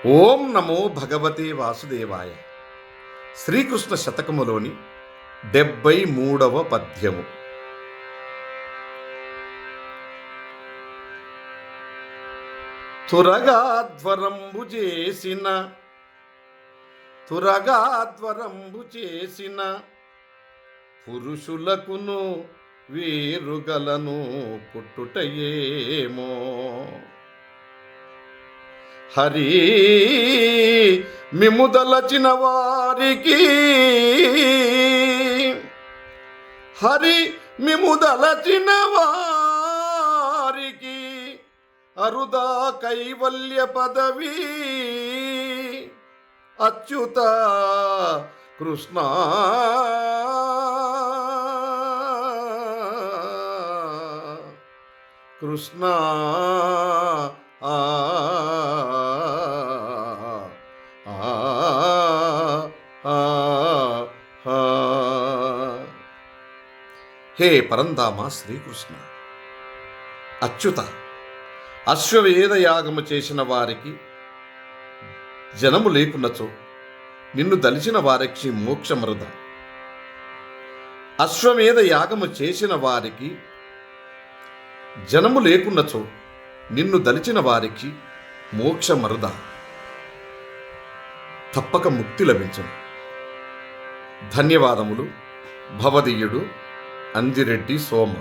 ఓం నమో భగవతే వాసుదేవాయ. శ్రీకృష్ణ శతకములోని 73వ పద్యము. తురగాధ్వరంబు చేసిన పురుషులకును వీరుగలను పుట్టుటయేమో. హరి మిముదలచిన వారికి, హరి మిముదలచిన వారికి అరుదా కైవల్య పదవి అచ్యుత కృష్ణ. కృష్ణ హే పరంధామ శ్రీకృష్ణ, అచ్యుత, అశ్వవేధ యాగము చేసిన వారికి జనము లేకున్నచో నిన్ను దలిచిన వారికి మోక్షమరుద. అశ్వమేధ యాగము చేసిన వారికి జనము లేకున్నచో నిన్ను దలిచిన వారికి మోక్షమరుద. తప్పక ముక్తి లభించను. ధన్యవాదములు. భవదీయుడు అంజిరెడ్డి సోమ.